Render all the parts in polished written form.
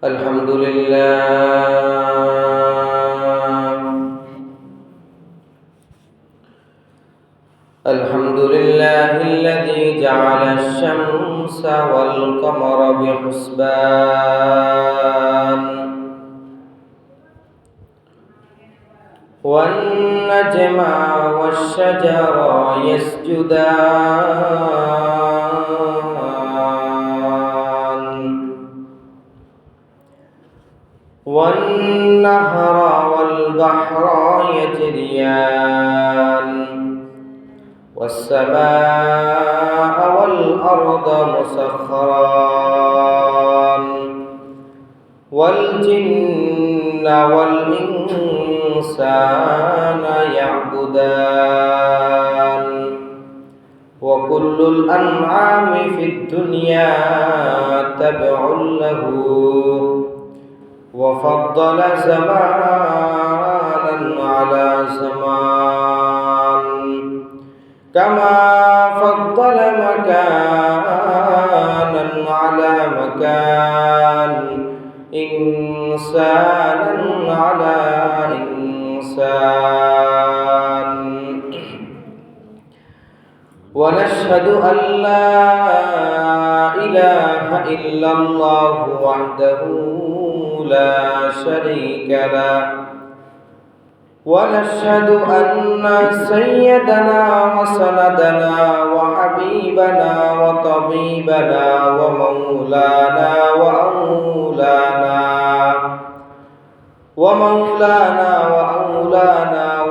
الحمد لله الذي جعل الشمس والقمر بحسبان والنجم والشجر يسجدان والنهر والبحر يجريان والسماء والأرض مسخران والجن والإنسان يعبدان وكل الأنعام في الدنيا تبع له وفضل زمانا على زمان كما فضل مكانا على مكان إنسانا على إنسان ونشهد أن لا إله إلا الله وحده لا شريك له ونشهد أن سيدنا وسندنا وحبيبنا وطبيبنا ومولانا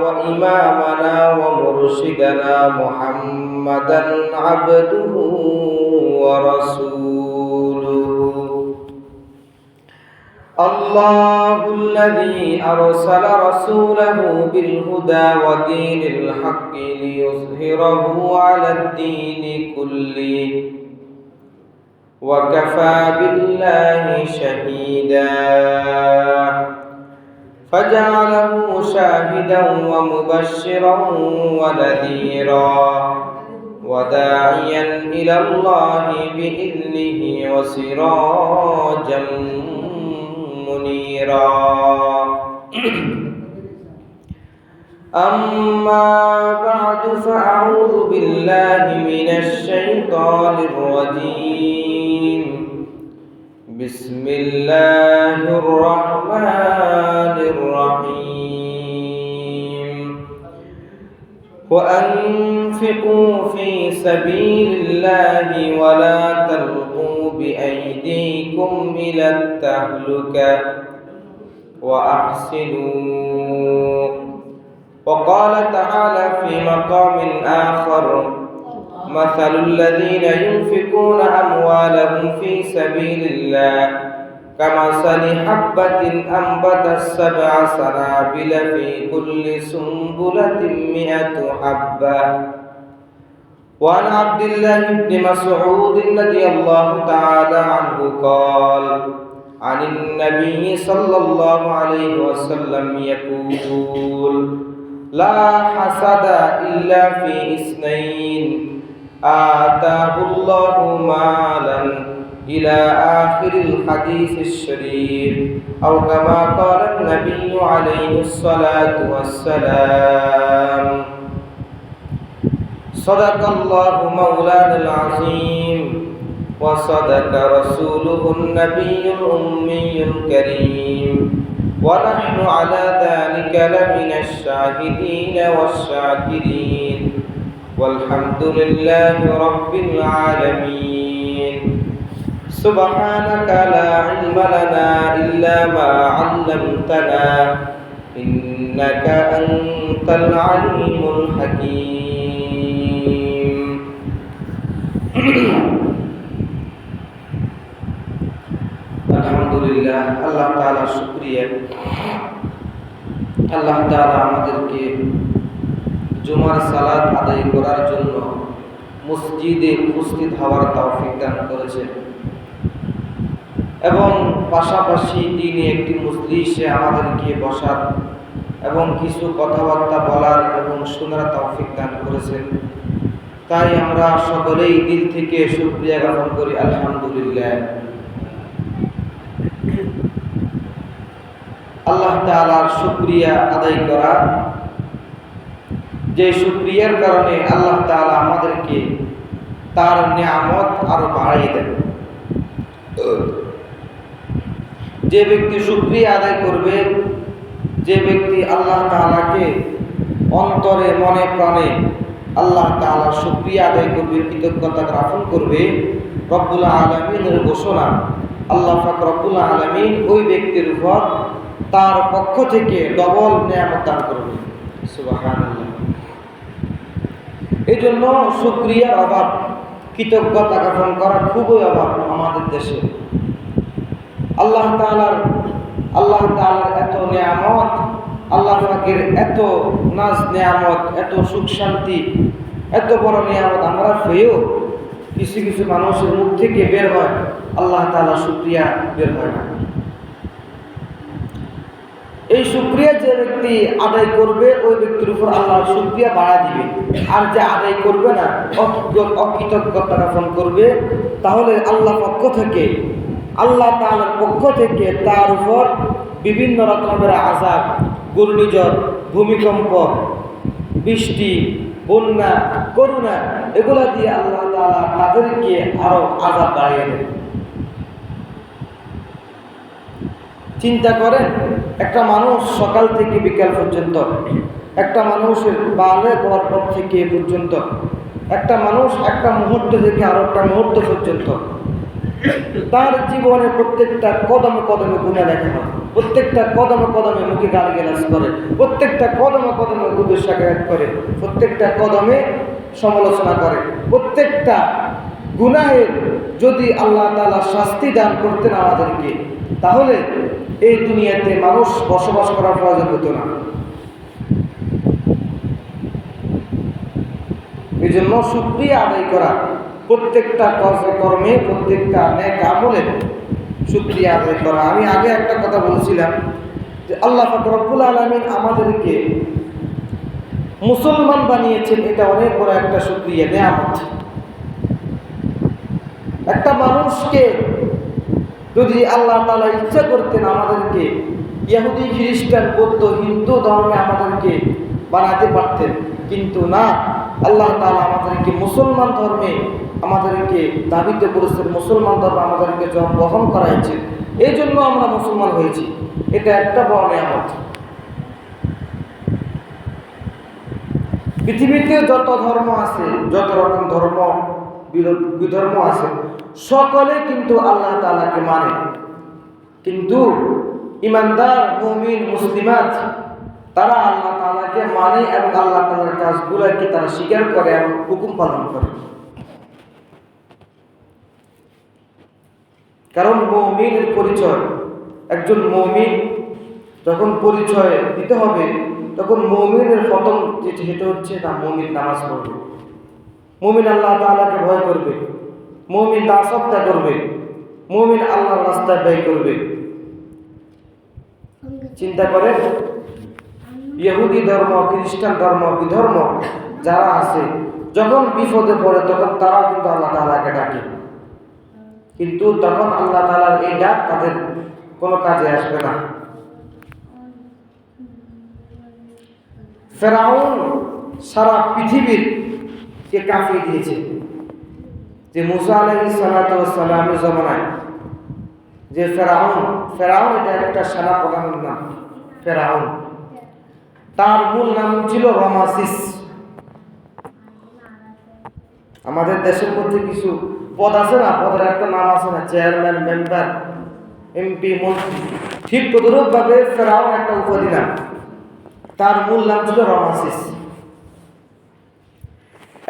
وإمامنا ومرشدنا محمدا عبده ورسوله الله الذي أرسل رسوله بالهدى ودين الحق ليظهره على الدين كله وكفى بالله شهيدا فجعله شاهدا ومبشرا ونذيرا وداعيا إلى الله بإذنه وسراجا منيرا أما بعد فأعوذ بالله من الشيطان الرجيم بسم الله الرحمن الرحيم وأنفقوا في سبيل الله ولا تلقوا بأيديكم إلى التهلكة وأحسنوا وقال تعالى في مقام آخر مثل الذين ينفقون أموالهم في سبيل الله كمثل حبة أنبتت 7 سنابل في كل سنبلة 100 حبة وعن عبد الله بن مسعود رضي الله تعالى عنه قال عن النبي صلى الله عليه وسلم يقول لا حسد إلا في 2 آتاه الله مالا إلى آخر الحديث الشريف أو كما قال النبي عليه الصلاة والسلام صدق الله مولانا العظيم وصدق رسوله النبي الأمي الكريم ونحن على ذلك لمن الشاهدين والشاكرين والحمد لله رب العالمين سبحانك لا علم لنا إلا ما علمتنا إنك أنت العليم الحكيم আলহামদুলিল্লাহ আল্লাহ তাআলার শুকরিয়া আল্লাহ তাআলা আমাদেরকে জুমার সালাত আদায় করার জন্য মসজিদে উপস্থিত হওয়ার তৌফিক দান করেছেন এবং পাশাপাশি তিনি একটি মজলিসে আমাদেরকে বসার এবং কিছু কথাবার্তা বলার এবং শোনার তৌফিক দান করেছেন। তাই আমরা সকলেই দিল থেকে শুকরিয়া জ্ঞাপন করি আলহামদুলিল্লাহ। আল্লাহ তাআলার শুকরিয়া আদায় করা, যে শুকরিয়ার কারণে আল্লাহ তাআলা আমাদেরকে তার নিয়ামত আরো বাড়িয়ে দেন। যে ব্যক্তি শুকরিয়া আদায় করবে, যে ব্যক্তি আল্লাহ তাআলাকে অন্তরে মনে প্রাণে আল্লাহ তাআলার শুকরিয়া আদায় করবে, কৃতজ্ঞতা জ্ঞাপন করবে, রব্বুল আলামিনের ঘোষণা, আল্লাহ পাক রব্বুল আলামিন ওই ব্যক্তির উপর তার পক্ষ থেকে ডবল নিয়ামত দান করবে। সুবহানাল্লাহ। এই জন্য শুকরিয়ার অভাব, কৃতজ্ঞতা জ্ঞাপন করা খুবই অভাব আমাদের দেশে। আল্লাহ তাআলার এত নিয়ামত, আল্লাহ পাকের এত নাজ নিয়ামত, এত সুখ শান্তি, এত বড় নিয়ামত আমরা পেয়েও কিছু কিছু মানুষের মুখ থেকে বের হয় আল্লাহ তাআলা শুকরিয়া বের হয় না। এই শুকরিয়া যে ব্যক্তি আদায় করবে ওই ব্যক্তির উপর আল্লাহ শুকরিয়া বাড়া দিবে। আর যে আদায় করবে না, অকৃতজ্ঞতা জ্ঞাপন করবে, তাহলে আল্লাহ তাআলার পক্ষ থেকে তার উপর বিভিন্ন রকমের আযাব, ঘূর্ণিঝড়, ভূমিকম্প, বৃষ্টি, বন্যা, করুণা, এগুলা দিয়ে আল্লাহ তাআলা তাদেরকে আরো আযাব বাড়িয়ে দেন। চিন্তা করেন, একটা মানুষ সকাল থেকে বিকাল পর্যন্ত, একটা মানুষের বালেগ হওয়ার পর থেকে পর্যন্ত, একটা মানুষ একটা মুহূর্ত থেকে আরো একটা মুহূর্ত পর্যন্ত তার জীবনে প্রত্যেকটা কদমে কদমে গুনাহ লেখা হয়, প্রত্যেকটা কদমে কদমে মুখে গালিগালাজ করে, প্রত্যেকটা কদমে কদমে গুদের সাকায়াত করে, প্রত্যেকটা কদমে সমালোচনা করে। প্রত্যেকটা গুনাহের যদি আল্লাহ তাআলা শাস্তি দান করতেন আমাদেরকে, তাহলে এই দুনিয়াতে মানুষ বসবাস করার প্রয়োজন হতো না। এই জন্য শুকরিয়া আদায় করা, প্রত্যেকটা কর্মে, প্রত্যেকটা নেক আমলে শুকরিয়া আদায় করা। আমি আগে একটা কথা বলছিলাম যে আল্লাহ পাক রব্বুল আলামিন আমাদেরকে মুসলমান বানিয়েছেন, এটা অনেক বড় একটা শুকরিয়া, নিয়ামত। একটা মানুষকে যদি আল্লাহ তাআলা ইচ্ছা করতেন আমাদেরকে ইহুদি, খ্রিস্টান, বৌদ্ধ, হিন্দু ধর্মে আমাদেরকে বানাতে পারতেন, কিন্তু না, আল্লাহ তাআলা আমাদেরকে মুসলমান ধর্মে আমাদেরকে ধাবিত করেছেন, মুসলমান ধর্মে আমাদেরকে বহন করাইছে। এই জন্য আমরা মুসলমান হয়েছি। এটা একটা বড় নিয়ামত। পৃথিবীতে যত ধর্ম আছে, যত রকম ধর্ম বিধর্ম আছে, সকলে কিন্তু আল্লাহ তাআলাকে মানে, কিন্তু ইমানদার মুমিন মুসলিমাত তারা আল্লাহ তাআলাকে মানে এবং আল্লাহ তাআলার কাজগুলোকে তারা স্বীকার করে এবং হুকুম পালন করে। কারণ মুমিনের পরিচয়, একজন মুমিন যখন পরিচয় দিতে হবে, তখন মুমিনের প্রথম যেটা হচ্ছে না, মুমিন নামাজ পড়বে, মুমিন আল্লাহ তাআলাকে ভয় করবে, মুমিন দাসত্ব করবে, মুমিন আল্লাহর রাস্তায় ব্যয় করবে। চিন্তা করেন, ইহুদি ধর্ম, খ্রিস্টান ধর্ম, বিধর্ম যারা আছে, যখন বিপদে পড়ে তখন তারা কিন্তু আল্লাহ তাআলাকে ডাকে, কিন্তু তখন আল্লাহ তাআলার এই ডাক তাদের কোনো কাজে আসবে না। ফেরাউন সারা পৃথিবীর কে কাঁপিয়ে দিয়েছে। যে মুসা আলাইহিস সালাতু ওয়াস সালামের জামানায় যে ফেরাউন এটা একটা সেনাপ্রধানের নাম। ফেরাউন, তার মূল নাম ছিল রমাসিস। আমাদের দেশের মধ্যে কিছু পদ আছে না, পদের একটা নাম আছে না, চেয়ারম্যান, মেম্বার, এমপি, মন্ত্রী, ঠিক তদ্রূপ ভাবে ফেরাউন একটা উপাধি নাম। তার মূল নাম ছিল রমাসিস।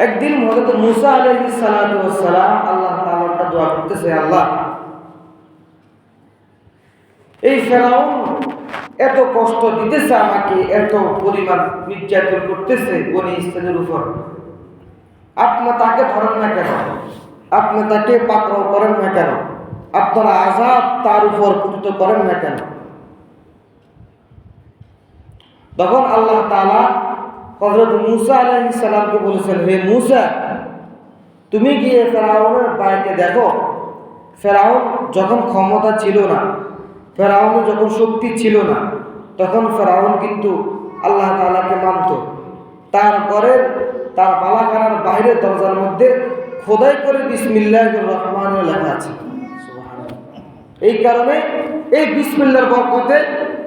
একদিন হযরত মুসা আলাইহিস সালাতু ওয়াস সালাম আল্লাহ তাআলার দোয়া করতেছে, আল্লাহ, এই ফেরাউন এত কষ্ট দিতেছে আমাকে, এত পরিমাণ নির্যাতন করতেছে বনি ইসরাইলের উপর, আপনি তাকে ধরেন না কেন, আপনি তাকে পাকড়াও করেন না কেন, আপনারা আযাব তার উপর পতিত করেন না কেন? তখন আল্লাহ তাআলা হযরত মুসা আলাইহিস সালামকে বলেছেন, হে মুসা, তুমি গিয়ে ফেরাউনের বাড়িতে দেখো, ফেরাউন যখন ক্ষমতা ছিল না, ফেরাউনের যখন শক্তি ছিল না, তখন ফেরাউন কিন্তু আল্লাহ তাআলাকে মানত। তার ঘরের তার বালাখানার বাইরের দরজার মধ্যে খোদাই করে বিসমিল্লাহির রহমানির লেখা আছে। এই কারণে এই বিসমিল্লাহর বরকতে,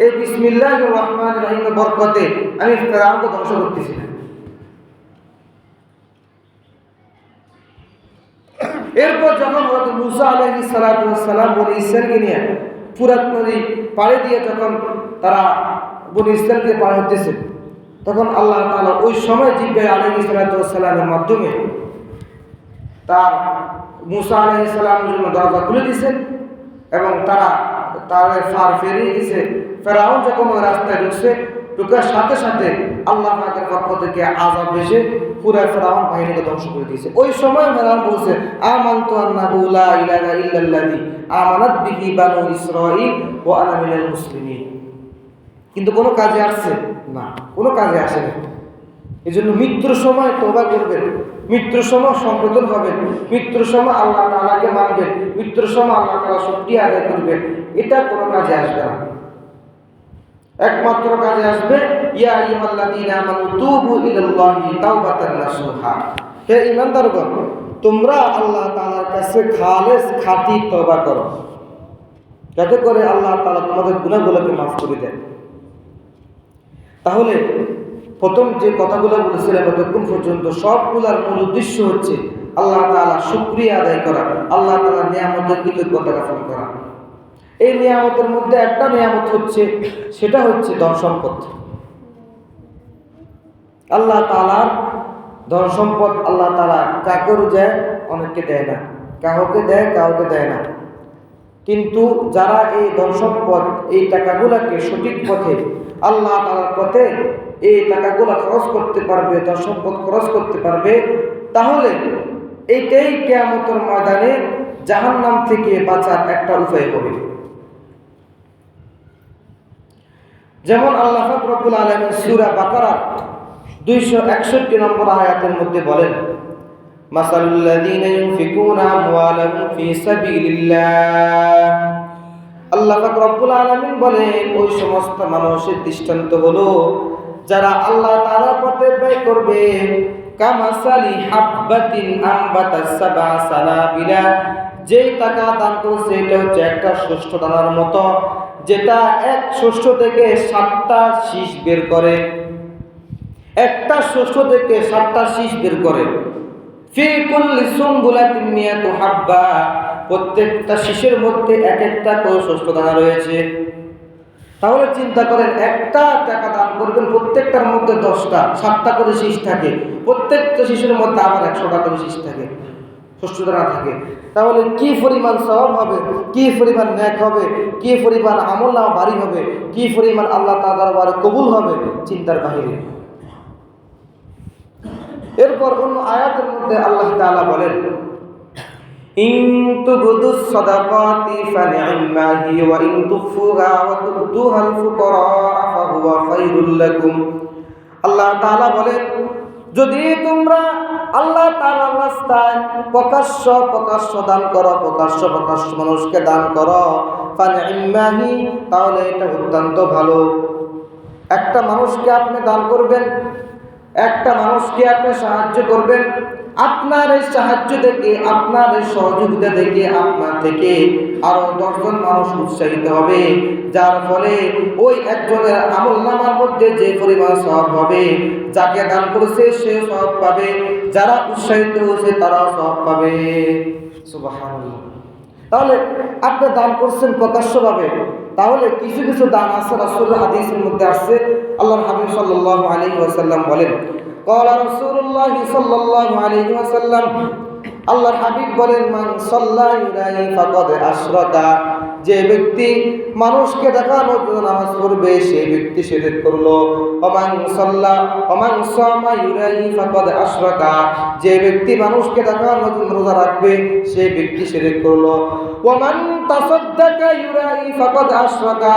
এই বিসমিল্লাহির রহমানির রহিমের বরকতে আমি ফেরাউনকে ধ্বংস করতেছি না। এরপর যখন হযরত মূসা আলাইহিস সালাতু ওয়াস সালাম বনি ইসরাঈলকে নিয়ে ফুরাত নদী পাড়ি দিয়ে যখন তারা বনি ইসরাঈলকে পার হতেছে, তখন আল্লাহ তাআলা ওই সময় জিবরাইল আলাইহিস সালাতু ওয়াস সালামের মাধ্যমে তার মূসা আলাইহিস সালামের জন্য দরজা খুলে দিয়েছেন এবং তারা তার ফার ফেরিয়ে গেছে। ফেরাউন যখন ওই রাস্তায় ঢুকছে, ঢুকার সাথে সাথে আল্লাহ পাকের পক্ষ থেকে আযাব এসে পুরো ফেরাউন বাহিনীকে ধ্বংস করে দিয়েছে। ওই সময় ফেরাউন বলছে, আমানতু আন্নাহু লা ইলাহা ইল্লাল্লাযী আমানাত বিহি বানু ইসরাঈল ওয়া আনা মিনাল মুসলিমিন। কিন্তু কোনো কাজে আসছে না, কোনো কাজে আসে না। এই জন্য মৃত্যুর সময় তওবা করবেন, মৃত্যুর সময় সংশোধন হবেন, মৃত্যুর সময় আল্লাহ তাআলাকে মানবেন, মৃত্যুর সময় আল্লাহ তাআলার শুকরিয়া আদায় করবেন। এটা কোনো কাজে আসবে না। একমাত্র কাজে আসবে ইয়া আইয়ুহাল্লাযীনা আমানু তুবু ইলাল্লাহি তাওবাতান নাসুহা। হে ঈমানদারগণ, তোমরা আল্লাহ তাআলার কাছে খালেস খাঁটি তওবা করো, যাতে করে আল্লাহ তাআলা তোমাদের গুনাহগুলোকে মাফ করে দেন। তাহলে প্রথম যে কথাগুলো বলেছিলাম এতক্ষণ পর্যন্ত, সবগুলোর মূল উদ্দেশ্য হচ্ছে আল্লাহ তাআলা শুকরিয়া আদায় করা, আল্লাহ তাআলার নিয়ামতের কৃতজ্ঞতা জ্ঞাপন করা। এই নিয়ামতের মধ্যে একটা নিয়ামত হচ্ছে, সেটা হচ্ছে ধন সম্পদ। আল্লাহ তাআলার ধন সম্পদ আল্লাহ তাআলা কাকেও দেয়, অনেককে দেয় না, কাউকে দেয়, কাউকে দেয় না। কিন্তু যারা এই ধন সম্পদ, এই টাকাগুলোকে সঠিক পথে আল্লাহ তাআলার পথে এই টাকাগুলো খরচ করতে পারবে, ধন সম্পদ খরচ করতে পারবে, তাহলে এইটাই কিয়ামতের ময়দানে জাহান্নাম থেকে বাঁচার একটা উপায় হবে। যেমন আল্লাহ পাক রব্বুল আলামিন সূরা বাকারা 261 নম্বর আয়াতের মধ্যে বলেন, মাসালুল লাযীনা ইউনফিকুনা আমওয়ালাহুম ফী সাবিলিল্লাহ। আল্লাহ পাক রব্বুল আলামিন বলেন, ওই সমস্ত মানুষের দৃষ্টান্ত হলো যারা আল্লাহ তাআলার পথে ব্যয় করবে, কামাসালি হাববাতিন আমবাতাস সাবআ সানাবিলা। যেই টাকা দান করছে এটা হচ্ছে একটা শস্য দানার মতো, যেটা এক শস্য থেকে 7টা শীষ বের করে, একটা শস্য থেকে 7টা শীষ বের করে। ফি কুল্লি সুমবুলাতিন মিয়াতু হাব্বা, প্রত্যেকটা শীষের মধ্যে এক একটা করে শস্য দানা রয়েছে। তাহলে চিন্তা করেন, একটা টাকা দান করবেন, প্রত্যেকটার মধ্যে 10টা 7টা করে শীষ থাকে, প্রত্যেকটা শীষের মধ্যে আবার 100টা করে শীষ থাকে, শস্য দানা থাকে। তাহলে কি পরিমাণ সওয়াব হবে, কি পরিমাণ নেক হবে, কি পরিমাণ আমলনামা ভারী হবে, কি পরিমাণ আল্লাহ তাআলার দরবারে কবুল হবে, চিন্তার বাহিরে। এরপর অন্য আয়াতের মধ্যে আল্লাহ তাআলা বলেন, ইন তুবদুস সাদাকাতি ফানি'মা হি ওয়া ইন তুখফুহা ওয়া তু'তুহাল ফুকারা ফাহুয়া খায়রুল লাকুম। আল্লাহ তাআলা বলেন, যদি তোমরা আল্লাহ তাআলার রাস্তায় প্রকাশ্য প্রকাশ্য দান করো, প্রকাশ্য প্রকাশ্য মানুষকে দান করো, ফানি'মা হি, তাহলে এটা অত্যন্ত ভালো। একটা মানুষকে আপনি দান করবেন, একটা মানুষকে আপনি সাহায্য করবেন, আপনার এই সাহায্য থেকে, আপনার এই সহযোগিতা থেকে আপনার থেকে আরো 10 জন মানুষ উৎসাহিত হবে, যার ফলে ওই একজনের আমলনামার মধ্যে যে পরিমাণ সওয়াব হবে, যাকে দান করেছে সে সওয়াব পাবে, যারা উৎসাহিত হয়েছে তারাও সওয়াব পাবে। সুবহানাল্লাহ। তাহলে আপনি দান করছেন প্রকাশ্যভাবে, তাহলে কিছু কিছু দান আছে রাসূলুল্লাহ হাদিসের মধ্যে আসছে, আল্লাহর হাবিব সাল্লাল্লাহু আলাইহি ওয়াসাল্লাম বলেন, ক্বালা রাসূলুল্লাহ সাল্লাল্লাহু আলাইহি ওয়াসাল্লাম, আল্লাহর হাবিব বলেন, মান সাল্লা ইলাহি ফাকাদ আশরাকা। যে ব্যক্তি মানুষকে দেখানোর জন্য নামাজ পড়বে সেই ব্যক্তি শিরক করলো। ওমান সাল্লা ওমান সামা ইলাহি ফাকাদ আশরাকা। যে ব্যক্তি মানুষকে দেখানোর জন্য রোজা রাখবে সেই ব্যক্তি শিরক করলো। ওমান তাসাদ্দাকা ইলাহি ফাকাদ আশরাকা।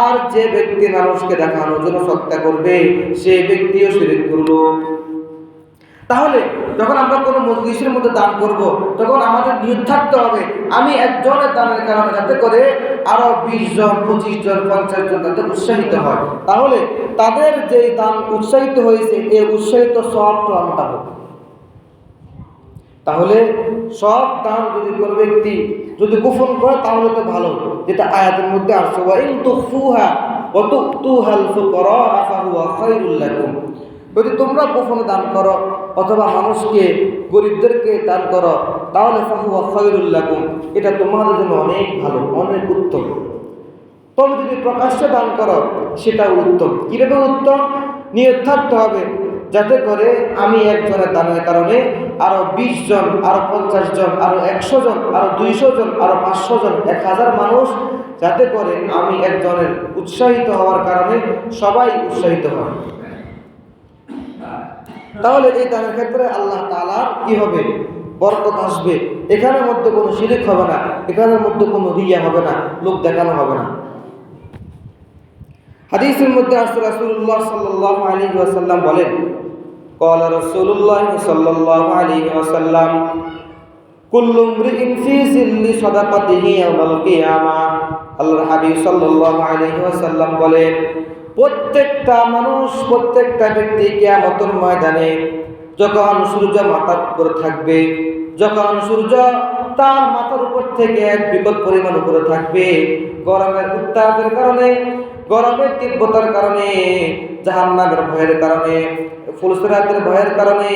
আর যে ব্যক্তি মানুষকে দেখানোর জন্য সদকা করবে সেই ব্যক্তিও শিরক করলো। তাহলে যখন আমরা কোনো মজলিসের মধ্যে দান করব, তখন আমাদের নিয়ত থাকতে হবে আমি একজনের দানের কারণে যাতে করে আরো 20 জন, 25 জন, 50 জন যাতে উৎসাহিত হয়। তাহলে তাদের যে দান উৎসাহিত হয়েছে, এই উৎসাহিত সবটা আমি পাবো। তাহলে সব দান যদি কোনো ব্যক্তি যদি গোপন করে তাহলে তো ভালো, যেটা আয়াতের মধ্যে আসছে, ওয়া ইন তুখফুহা ওয়া তু'তুহাল ফুকারা ফাহুয়া খায়রুল লাকুম। যদি তোমরা গোপনে দান করো অথবা মানুষকে, গরিবদেরকে দান করো, তাহলে ফাহুয়া খায়রুল লাকুম, এটা তোমাদের জন্য অনেক ভালো, অনেক উত্তম। তবে যদি প্রকাশ্যে দান করো সেটাও উত্তম। কীভাবে উত্তম? নিয়ত থাকতে হবে যাতে করে আমি একজনের দানের কারণে আরো 20 জন, আরো 50 জন, আরো 100 জন, আরো 200 জন, আরো 500 জন, 1000 মানুষ, যাতে করে আমি একজনের উৎসাহিত হওয়ার কারণে সবাই উৎসাহিত হয়। তাহলে এই দানের ক্ষেত্রে আল্লাহ তাআলা কি হবে? বরকত আসবে। এখানের মধ্যে কোনো শিরক হবে না, এখানের মধ্যে কোনো রিয়া হবে না, লোক দেখানো হবে না। হাদিসের মধ্যে আসছে রাসূলুল্লাহ সাল্লাল্লাহু আলাইহি ওয়াসাল্লাম বলেন, قال رسول الله صلى الله عليه وسلم كل امرئ في ظل صدقته يوم القيامة। আল্লাহর হাবিব সাল্লাল্লাহু আলাইহি ওয়াসাল্লাম বলেন, প্রত্যেকটা মানুষ, প্রত্যেকটা ব্যক্তি কিয়ামতের ময়দানে যখন সূর্য মাথার উপর থাকবে, যখন সূর্য তার মাথার উপর থেকে এক বিপদ পরিমাণ উপরে থাকবে, গরমের উত্তাপের কারণে, গরমের তীব্রতার কারণে, জাহান্নামের ভয়ের কারণে, ফুলসিরাতের ভয়ের কারণে,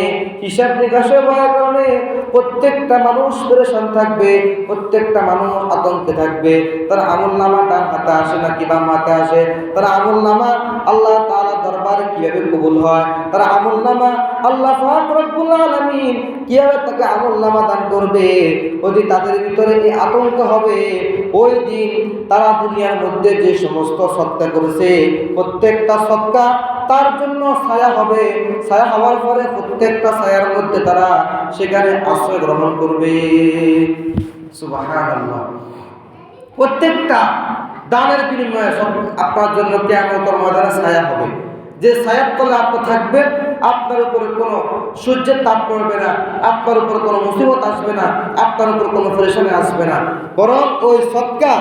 হিসাব নিকাশের ভয়ের কারণে প্রত্যেকটা মানুষ পেরেশান থাকবে, প্রত্যেকটা মানুষ আতঙ্কে থাকবে। তার আমলনামা ডান হাতে আসে নাকি বাম হাতে আসে, তার আমলনামা আল্লাহ তাআলার দরবারে কিভাবে কবুল হয়, তার আমলনামা আল্লাহ পাক রব্বুল আলামিন কিভাবে তাকে আমলনামা দান করবে, ওই তাদের ভিতরে এই আতঙ্ক হবে। ওই দিন তারা দুনিয়ার মধ্যে যে সমস্ত সদকা করেছে, প্রত্যেকটা সদকা তার জন্য ছায়া হবে। ছায়া হওয়ার পরে প্রত্যেকটা ছায়ার মধ্যে তারা সেখানে আশ্রয় গ্রহণ করবে। সুবহানাল্লাহ। প্রত্যেকটা দানের বিনিময়ে আপনার জন্য কিয়ামতের ময়দানে ছায়া হবে। যে ছায়ার তলে আপনি থাকবেন, আপনার উপরে কোনো সূর্যের তাপ পড়বে না, আপনার উপর কোনো মুসিবত আসবে না, আপনার উপর কোনো পরেশানি আসবে না, বরং ওই সদকা,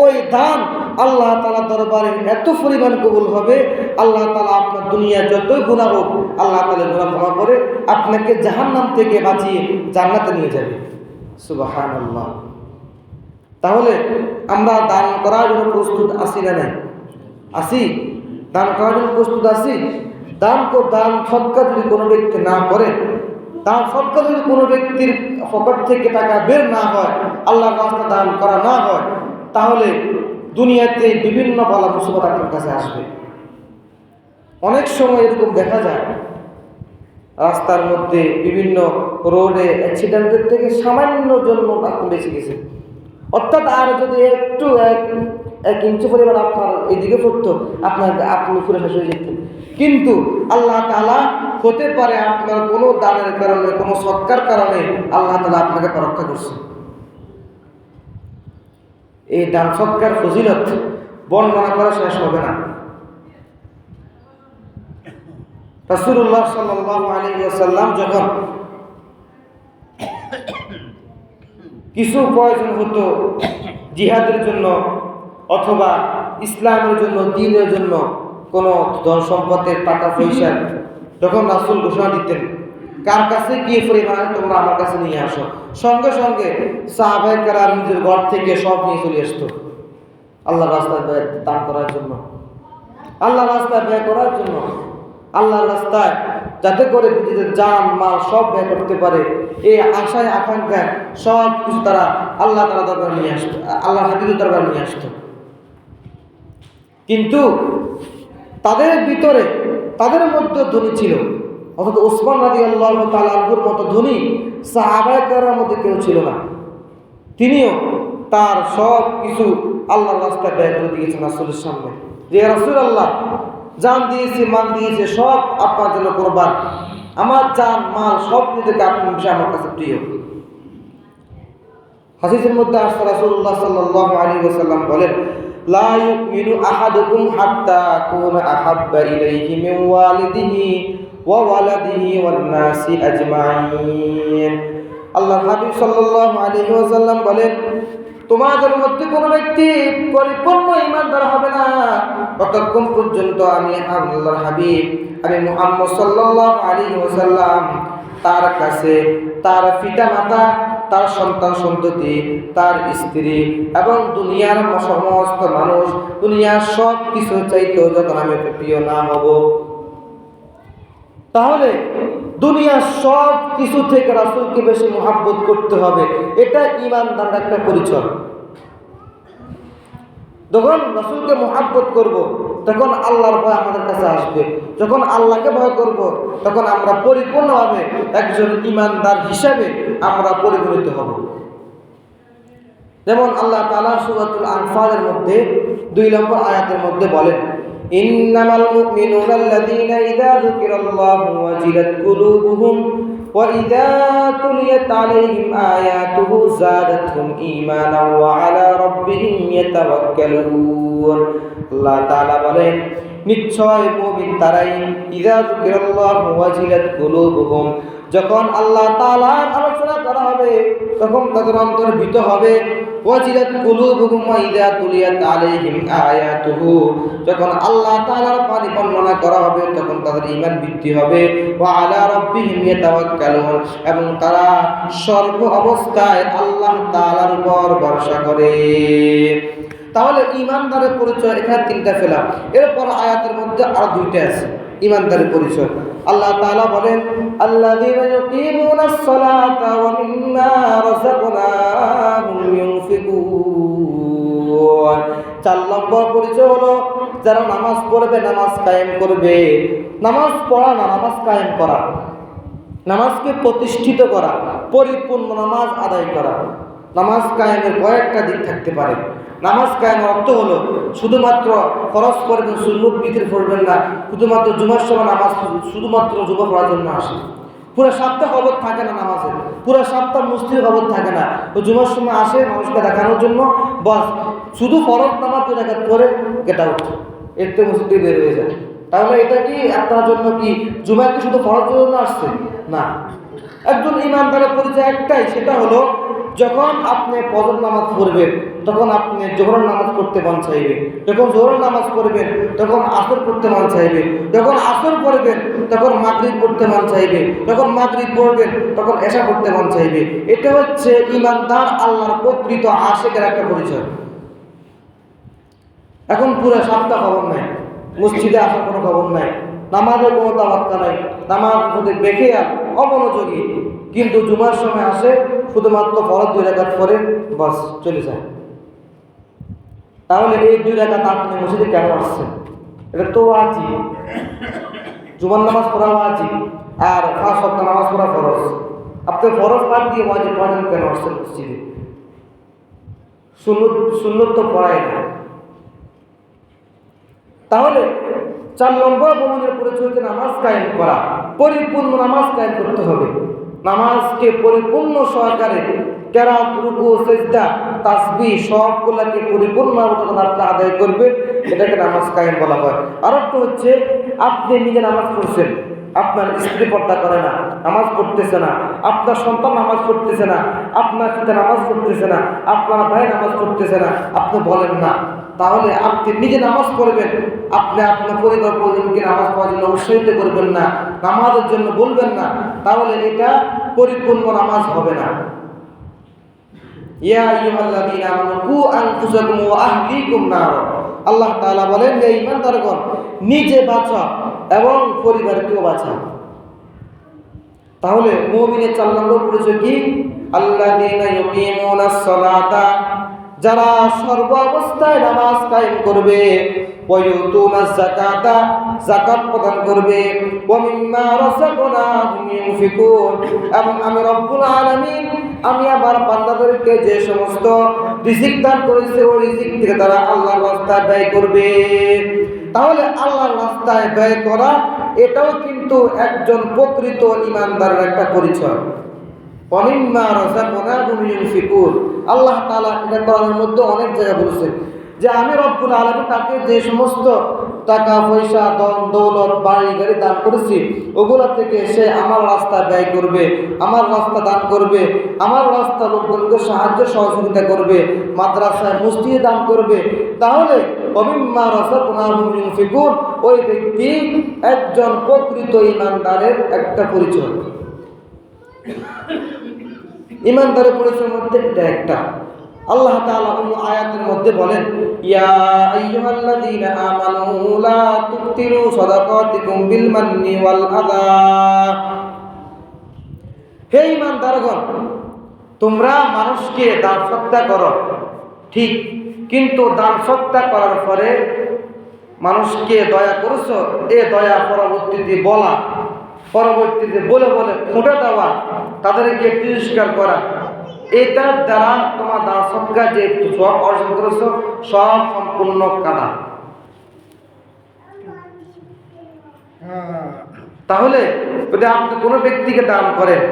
ওই দান আল্লাহ তাআলা দরবারে এত পরিমাণ কবুল হবে, আল্লাহ তাআলা আপনার দুনিয়া যতই গুনাহ হোক আল্লাহ তাআলা গুনাহ ক্ষমা করে আপনাকে জাহান্নাম থেকে বাঁচিয়ে জান্নাতে নিয়ে যাবে। সুবহানাল্লাহ। তাহলে আমরা দান করার জন্য প্রস্তুত আছি না নাই? আছি? দান করার জন্য প্রস্তুত আছি? দান সদকা যদি কোনো ব্যক্তি না করে, দান সদকা যদি কোনো ব্যক্তির পকেট থেকে টাকা বের না হয়, আল্লাহর রাস্তায় দান করা না হয়, তাহলে দুনিয়াতে বিভিন্ন বালা মুসিবত আপনার কাছে আসবে। অনেক সময় এরকম দেখা যায়, রাস্তার মধ্যে বিভিন্ন রোডে অ্যাক্সিডেন্টের থেকে সামান্য জন্য আপনি বেঁচে গেছেন, অর্থাৎ আর যদি একটু এক ইঞ্চি পরিমাণ আপনার এইদিকে পড়তো আপনি পুরো শেষ হয়ে যেতেন। কিন্তু আল্লাহ তাআলা হতে পারে আপনার কোনো দানের কারণে, কোনো সৎকার কারণে আল্লাহ তাআলা আপনাকে রক্ষা করছে। এই দান সৎকার ফজিলত বর্ণনা করা শেষ হবে না। রাসূলুল্লাহ সাল্লাল্লাহু আলাইহি ওয়াসাল্লাম যখন কিছু প্রয়োজন হতো জিহাদের জন্য অথবা ইসলামের জন্য, দ্বীনের জন্য, কোনো ধন সম্পদের টাকা পয়সা, যখন রাসূল ঘোষণা দিতেন কার কাছে গিয়ে পরিমাণ তোমরা আমার কাছে নিয়ে আসো, সঙ্গে সঙ্গে সাহাবায়ে কেরাম নিজের ঘর থেকে সব নিয়ে চলে আসতো আল্লাহর রাস্তায় দান করার জন্য, আল্লাহর রাস্তায় ব্যয় করার জন্য, আল্লাহর রাস্তায় যাতে করে নিজেদের জান মাল সব ব্যয় করতে পারে, এই আশায় আকাঙ্ক্ষায় সব কিছু তারা আল্লাহ তাআলা দরবারে নিয়ে আসতো, আল্লাহর হাবিবের দরবারে নিয়ে আসতো। কিন্তু তাদের ভিতরে, তাদের মধ্যে ধনী ছিল, অর্থাৎ ওসমান রাদিয়াল্লাহু তাআলা আনহুর মতো ধনী সাহাবায়ে কেরামের মধ্যে কেউ ছিল না। তিনিও তার সব কিছু আল্লাহর রাস্তায় ব্যয় করে দিয়েছেন রাসূলের সামনে, যে রাসূলুল্লাহ জান দিয়েছি, মাল দিয়েছে, সব আপনার জন্য কুরবান, আমার জান মাল সব থেকে আপনার বিষয় আমার কাছে প্রিয়। হাদিসের মধ্যে আসছে রাসূলুল্লাহ সাল্লাল্লাহু আলাইহি ওয়াসাল্লাম বলেন, লা ইউমিনু আহাদুকুম হাত্তা আকুনা আহাব্বা ইলাইহি মিন ওয়ালিদিহি ওয়া ওয়ালাদিহি ওয়ান নাসি আজমাইন। আল্লাহর হাবিব সাল্লাল্লাহু আলাইহি ওয়াসাল্লাম বলেন, তোমাদের মধ্যে কোনো ব্যক্তি পরিপূর্ণ ঈমানদার হবে না ততক্ষণ পর্যন্ত আমি আল্লাহর হাবিব, আমি মুহাম্মদ সাল্লাল্লাহু আলাইহি ওয়াসাল্লাম তার কাছে তার পিতামাতা, তার সন্তান সন্ততি, তার স্ত্রী এবং দুনিয়ার সমস্ত মানুষ, দুনিয়ার সব কিছু চাইতেও যখন আমি প্রিয় না হব। তাহলে দুনিয়ার সব কিছু থেকে রাসূলকে বেশি মুহাব্বত করতে হবে, এটা ঈমানদারের একটা পরিচয়। যখন রাসূলকে মুহাব্বত করব তখন আল্লাহর ভয় আমাদের কাছে আসবে। যখন আল্লাহকে ভয় করব তখন আমরা পরিপূর্ণভাবে একজন ঈমানদার হিসেবে আমরা পরিগণিত হব। যেমন আল্লাহ তাআলা সূরাতুল আনফালের মধ্যে 2 নম্বর আয়াতের মধ্যে বলেন, ইন্নামাল মুমিনুনা আল্লাযীনা ইযা যুকিরাল্লাহু ওয়াজিলাত কুলুবুহুম ওয়া ইযা তুলিয়াত আলাইহিম আয়াতুহু যাদাতহুম ঈমানান ওয়া আলা রাব্বিহিম ইয়াতাওয়াক্কালুন। আল্লাহ তাআলা বলেন, নিশ্চয় মুমিন তারাই ইযা যুকিরাল্লাহু ওয়াজিলাত কুলুবুহুম, যখন আল্লাহ তাআলার আলোচনা করা হবে তখন তাদের অন্তর ভীত হবে। ওয়াজিলাত কুলুবুহুম ওয়া ইযা তুলিয়াত আলাইহিম আয়াতুহু, যখন আল্লাহ তাআলার বাণী বর্ণনা করা হবে তখন তাদের ঈমান বৃদ্ধি হবে। ওয়া আলা রাব্বিহিম ইয়াতাওয়াক্কালুন, এবং তারা সর্ব অবস্থায় আল্লাহ তাআলার উপর ভরসা করে। তাহলে ঈমানদারের পরিচয় এখানে 3টা পেলাম। এরপর আয়াতের মধ্যে আরো 2টা আছে ঈমানদারের পরিচয়। আল্লাহ তাআলা বলেন, আল্লাযীনা ইউকিমুনাস সালাতা ওয়া মিম্মা রাযাকনাহুম ইউনফিকুন। 4 নম্বর পরিচয় হলো যারা নামাজ পড়বে, নামাজ কায়েম করবে। নামাজ পড়া না, নামাজ কায়েম করা, নামাজকে প্রতিষ্ঠিত করা, পরিপূর্ণ নামাজ আদায় করা। নামাজ কায়েমের কয়েকটা দিক থাকতে পারে। নামাজ কায়েমের অর্থ হলো শুধুমাত্র ফরজ পড়বেন, সুন্নত বিতির পড়বেন না, শুধুমাত্র জুমার সময় নামাজ শুধুমাত্র জুমা পড়ার জন্য আসে। পুরো সপ্তাহ খবর থাকে না নামাজের, পুরো সপ্তাহ মুস্তির খবর থাকে না, তো জুমার সময় আসে মানুষকে দেখানোর জন্য, বস শুধু ফরজ নামাজ 2 রাকাত পড়ে গেট আউট, এর থেকে মুসলিম বের হয়ে যায়। তাহলে এটা কি আপনার জন্য কি জুমা কি শুধু ফরজের জন্য আসছে? না। একজন ঈমানদারের পরিচয় একটাই, সেটা হলো যখন আপনি ফজর নামাজ পড়বেন তখন আপনি জোহর নামাজ পড়তে মন চাইবে, যখন জোহর নামাজ পড়বেন তখন আসর পড়তে মন চাইবে, যখন আসর পড়বেন তখন মাগরিব পড়তে মন চাইবে, যখন মাগরিব পড়বেন তখন এশা পড়তে মন চাইবে। এটা হচ্ছে ঈমানদার আল্লাহর প্রকৃত আশিকের একটা পরিচয়। এখন পুরো সপ্তাহ খবর নাই, মসজিদে আসার কোনো খবর নাই, নামাজের কোনো তাওয়াক্কা নাই, নামাজ মধ্যে দেখে আর অমনোযোগী, কিন্তু জুমার সময় আসে শুধুমাত্র ফরজ 2 রাকাত পড়ে বাস চলে যায়। তাহলে এই 2 রাকাত আপনি মসজিদে কেন আসছেন? এটা তো ওয়াজিব, জুমার নামাজ পড়া ওয়াজিব আর 5 ওয়াক্ত নামাজ পড়া ফরজ। আপনি ফরজ বাদ দিয়ে ওয়াজিব পড়েন কেন আসছেন মসজিদে? সুন্নত তো পড়াই না। তাহলে 4 নম্বর মুমিনের পরিচয় হচ্ছে নামাজ কায়েম করা, পরিপূর্ণ নামাজ কায়েম করতে হবে। নামাজকে পরিপূর্ণ সহকারে কেরাত, রুকু, সিজদা, তাসবিহ সবগুলোকে পরিপূর্ণভাবে যখন আপনি আদায় করবেন এটাকে নামাজ কায়েম বলা হয়। আর একটা হচ্ছে আপনি নিজে নামাজ পড়ছেন, আপনার স্ত্রী পর্দা করে না, নামাজ পড়তেছে না, আপনার সন্তান নামাজ পড়তেছে না, আপনার পিতা নামাজ পড়তেছে না, আপনার ভাই নামাজ পড়তেছে না, আপনি বলেন না, তাহলে আপনি নিজে নামাজ পড়বেন, আপনি আপনার পরিবার পরিজনকে নামাজ পড়ার জন্য উৎসাহিত করবেন না, নামাজের জন্য বলবেন না, তাহলে এটা পরিপূর্ণ নামাজ হবে না। ইয়া আইয়ুহাল্লাযীনা আমানু কু আনফুসাকুম ওয়া আহলিকুম নার। আল্লাহ তাআলা বলেন যে ঈমানদারগণ নিজে বাঁচাও এবং পরিবারকেও বাঁচাও। তাহলে মুমিনের 4 নম্বর পরিচয় কি? আল্লাযীনা ইউকিমুনাস সালাতা, যারা সর্ব অবস্থায় নামাজ কায়েম করবে, ওয়া ইউতুনাজ যাকাতা, যাকাত প্রদান করবে, ওয়া মিম্মা রাযাকনাহুম ইউনফিকুন, এবং আমি রব্বুল আলামিন আমি আমার বান্দাদেরকে যে সমস্ত রিজিক দান করেছি ওই রিজিক থেকে তারা আল্লাহর রাস্তায় ব্যয় করবে। তাহলে আল্লাহর রাস্তায় ব্যয় করা এটাও কিন্তু একজন প্রকৃত ঈমানদারের একটা পরিচয়। ওয়ামিম্মা রাযাকনাহুম ইউনফিকুন, আল্লাহ তাআলা এটা কোরআনের মধ্যে অনেক জায়গায় বলেছেন। যে আমি রব্বুল আলামিন তাকে যে সমস্ত টাকা পয়সা ধন দৌলত বাড়ি গাড়ি দান করেছি ওগুলা থেকে সে আমার রাস্তা ব্যয় করবে, আমার রাস্তা দান করবে, আমার রাস্তা লোকজনকে সাহায্য সহযোগিতা করবে, মাদ্রাসায় মসজিদে দান করবে, তাহলে অমিম্মা রাযাকনাহুম ইউনফিকুন, ওই ব্যক্তি একজন প্রকৃত ঈমানদারের একটা পরিচয়। ঈমানদারের পরিচয়ের মধ্যে এটা একটা। আল্লাহ তাআলা অন্য আয়াতের মধ্যে বলেন, ইয়া আইয়ুহাল্লাযীনা আমানু লা তুবতিলু সাদাকাতিকুম বিল মান্নি ওয়াল আযা। হে ঈমানদারগণ, তোমরা মানুষকে দান সৎকার করো ঠিক, কিন্তু দান সৎকার করার পরে মানুষকে দয়া করছো, এ দয়া পরবর্তীতে বলা, পরবর্তীতে বলে বলে ফুটে দেওয়া, তাদেরকে তিরস্কার করা, এটার দ্বারা তোমার দান সৎকার যে সব অর্জন করেছো সব সম্পূর্ণ কাটা। তাহলে যদি আপনি কোনো ব্যক্তিকে দান করেন,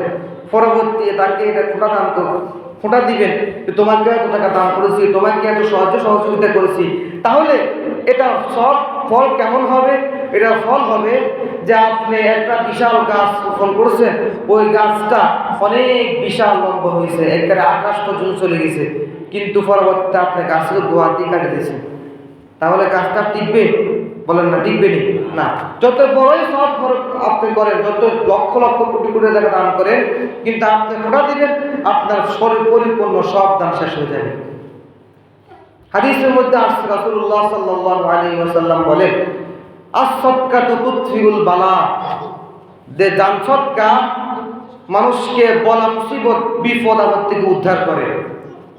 পরবর্তী তাকে এটা ফোঁটা দান করুন, ফোঁটা দিবেন যে তোমাকে এত টাকা দান করেছি, তোমাকে এত সাহায্য সহযোগিতা করেছি, তাহলে এটা সব ফল কেমন হবে? এটা ফল হবে যে আপনি একটা বিশাল গাছ রোপণ করছেন, ওই গাছটা অনেক বিশাল লম্বা হয়েছে, একেবারে আকাশ পর্যন্ত চলে গেছে, কিন্তু পরবর্তীতে আপনি গাছের গোড়া দিয়ে কাটে দিয়েছেন, তাহলে গাছটা টিকবে? বলেন না, টিকবে না। যত বড়ই সব আপনি করেন, যত লক্ষ লক্ষ কোটি কোটি টাকা দান করেন, কিন্তু আপনি ফোঁটা দিবেন, আপনার শরীর পরিপূর্ণ সব দান শেষ হয়ে যাবে। হাদিসের মধ্যে আসছে, রাসূলুল্লাহ সাল্লাল্লাহু আলাইহি ওয়াসাল্লাম বলেন, আস-সাদকাতু তুতফিউল বালা, যে দান সদকা মানুষকে বলা মুসিবত বিপদ আপদ থেকে উদ্ধার করে,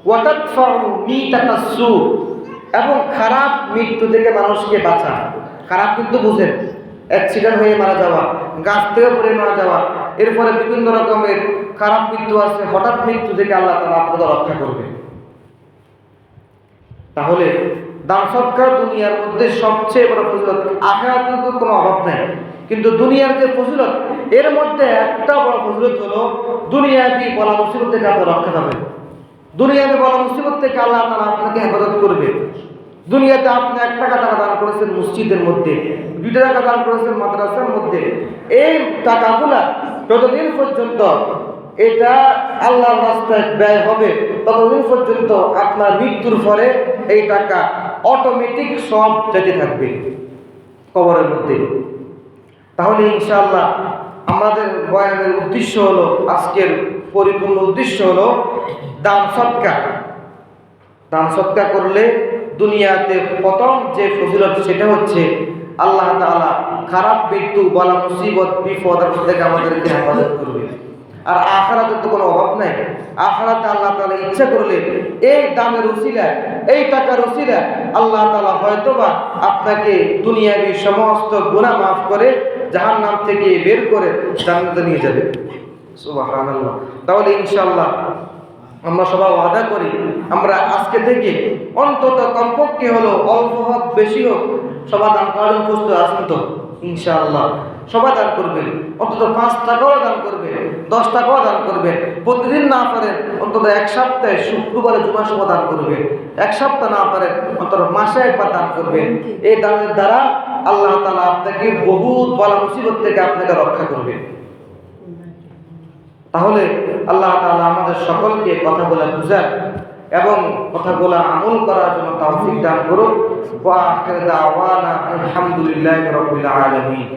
ওয়া তাদফাউ মিতাতাস সু, এবং খারাপ মৃত্যু থেকে মানুষকে বাঁচায়। খারাপ কিন্তু বুঝেন, অ্যাক্সিডেন্ট হয়ে মারা যাওয়া, গাছ থেকে পড়ে মারা যাওয়া, এরপরে বিভিন্ন রকমের খারাপ মৃত্যু আছে, হঠাৎ মৃত্যু থেকে আল্লাহ তাআলা আপনাদের রক্ষা করবে। তাহলে দান সৎকার দুনিয়ার মধ্যে সবচেয়ে বড় ফজিলত, আখিরাতের তো কোনো অভাব নাই, কিন্তু দুনিয়ার যে ফজিলত এর মধ্যে একটা বড় ফজিলত হলো দুনিয়াবি বলা মুসিবত থেকে আপনি রক্ষা পাবেন। দুনিয়াবি বলা মুসিবত থেকে আল্লাহ তাআলা আপনাকে হেফাজত করবে। দুনিয়াতে আপনি 1 টাকা দান করেছেন মসজিদের মধ্যে, 2 টাকা দান করেছেন মাদ্রাসার মধ্যে, এই টাকাগুলা যতদিন পর্যন্ত এটা আল্লাহর রাস্তায় ব্যয় হবে ততদিন পর্যন্ত আপনার মৃত্যুর পরে এই টাকা অটোমেটিক সব যেতে থাকবে কবরের মধ্যে। তাহলে ইনশাআল্লাহ আমাদের বয়ানের উদ্দেশ্য হলো, আজকের পরিপূর্ণ উদ্দেশ্য হলো দান সৎকার। দান সৎকার করলে দুনিয়াতে প্রথম যে ফজিলত সেটা হচ্ছে আল্লাহ তাআলা খারাপ মৃত্যু বলা মুসিবত বিপদ থেকে আমাদেরকে হেফাজত করবে। আর আখিরাতের তো কোনো অভাব নাই। আখিরাতে আল্লাহ তাআলা ইচ্ছা করলে এই দামের উসিলায়, এই টাকার উসিলায় আল্লাহ তাআলা হয়তোবা আপনাকে দুনিয়াবি সমস্ত গুনাহ মাফ করে জাহান্নাম থেকে বের করে জান্নাতে নিয়ে যাবে। সুবহানাল্লাহ। তাহলে ইনশাআল্লাহ আমরা সবাই ওয়াদা করি, আমরা আজকে থেকে অন্তত কমপক্ষে হলো অল্প হোক বেশি হোক সবাই দান করার প্রস্তুত আছেন তো? ইনশাআল্লাহ সবাই দান করবেন, অন্তত 5 টাকাও দান করবেন, 10 টাকাও দান করবেন। প্রতিদিন না পারেন অন্তত 1 সপ্তাহে শুক্রবারে জুমার সময় দান করবেন, 1 সপ্তাহ না পারেন অন্তত মাসে একবার দান করবেন। এই দানের দ্বারা আল্লাহ তাআলা আপনাকে বহুত বলা মুসিবত থেকে আপনাকে রক্ষা করবেন। তাহলে আল্লাহ তাআলা আমাদের সকলকে কথাগুলো বুঝার এবং কথাগুলো আমল করার জন্য তৌফিক দান করুন। ওয়া আখির দাওয়ানা আলহামদুলিল্লাহি রাব্বিল আলামিন।